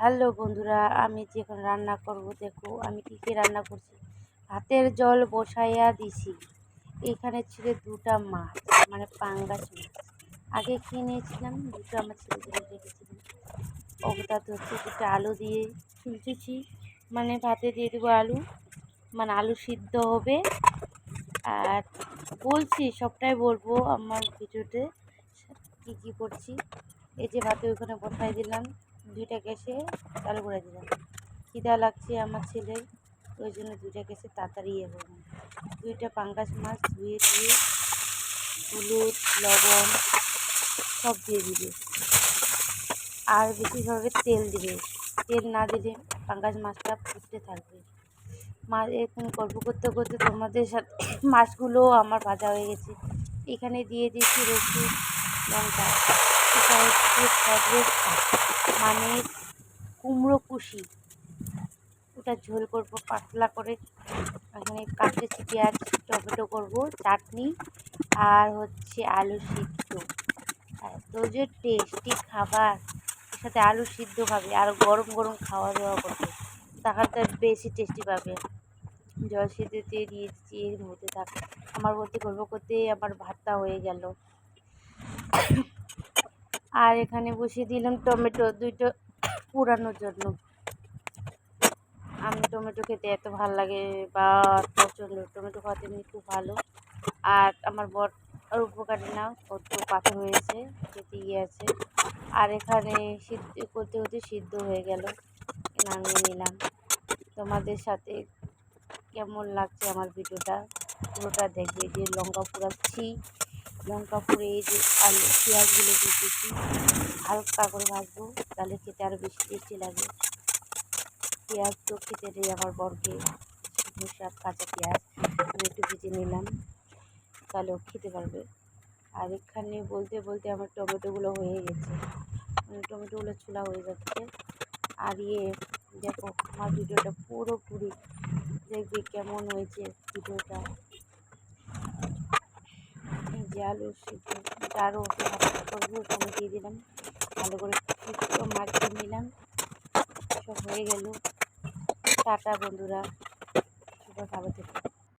Hello বন্ধুরা, আমি যে এখন রান্না করব, দেখো আমি কী রান্না করছি। ভাতের জল বসাইয়া দিছি। এখানে ছিল দুটা মাছ, মানে পাঙ্গাস মাছ। আগে খেয়ে নিয়েছিলাম, দুটো আমার ছেলেদের রেখেছিলাম। ওটাতে হচ্ছে দুটো আলু দিয়ে চুলচুচি, মানে ভাতে দিয়ে দেবো আলু, মানে আলু সিদ্ধ হবে। আর বলছি, সবটাই বলবো আমার ভিডিওতে কী কী করছি। এই যে ভাতে ওইখানে বসাই দিলাম, দুইটা গ্যাসে চালু করে দিলাম। খিদা লাগছে আমার ছেলের, ওই জন্য দুইটা গ্যাসে তাড়াতাড়ি হবে। দুইটা পাঙ্গাস মাছ ধুয়ে ধুয়ে হলুদ লবণ সব দিয়ে দিবে, আর বেশিরভাবে তেল দিবে। তেল না দিলে পাঙ্গাস মাছটা ফুটতে থাকবে। মাছ এরকম গল্প করতে করতে তোমাদের সাথে মাছগুলো আমার ভাজা হয়ে গেছে। এখানে দিয়ে দিয়েছি রসুন লঙ্কা। এটা হচ্ছে ফেভারিট, মানে কুমড়ো কুশি, ওটা ঝোল করবো পাতলা করে। এখানে কাটেছি পেঁয়াজ, টমেটো করব, চাটনি আর হচ্ছে আলু সিদ্ধ। এত যে টেস্টি খাবার, এর সাথে আলু সিদ্ধ খাবে আর গরম গরম খাওয়া দাওয়া করবে, তাহলে বেশি টেস্টি পাবে। জল সিদ্ধ দিয়ে দিয়েছি, এর মধ্যে থাক। আমার বলতে গল্প করতে আমার ভাতটা হয়ে গেল। আর এখানে বসিয়ে দিলাম টমেটো দুইটো পুরানোর জন্য। আমি টমেটো খেতে এত ভালো লাগে, বা প্রচণ্ড টমেটো খাওয়াতে এমনি খুব ভালো। আর আমার বর আর উপকারী না, কত পাথর হয়েছে, খেতে আছে। আর এখানে সিদ্ধ করতে করতে সিদ্ধ হয়ে গেল, নামিয়ে নিলাম। তোমাদের সাথে কেমন লাগছে আমার ভিডিওটা পুরোটা দেখবে। যে লঙ্কা পোড়াচ্ছি, লঙ্কা পুড়ে এই যে আলু পেঁয়াজগুলো দিতেছি, হালকা করে ভাজবো, তাহলে খেতে আরও বেশি টেস্টি লাগে। পেঁয়াজ তো খেতে নেই আমার বরকে, সব কাঁচা পেঁয়াজ আমি একটু ভেজে নিলাম, তাহলে ও খেতে পারবে। আর এখানে বলতে বলতে আমার টমেটোগুলো হয়ে গেছে, টমেটোগুলো ছোলা হয়ে যাচ্ছে। আর দেখো আমার ভিডিওটা পুরোপুরি দেখবে কেমন হয়েছে ভিডিওটা। এই যে আলু সিদ্ধ আরও করবো, ওখানে দিয়ে দিলাম, ভালো করে একটু মাখিয়ে নিলাম। সব হয়ে গেল। টাটা বন্ধুরা, সবাই ভালো থেকো।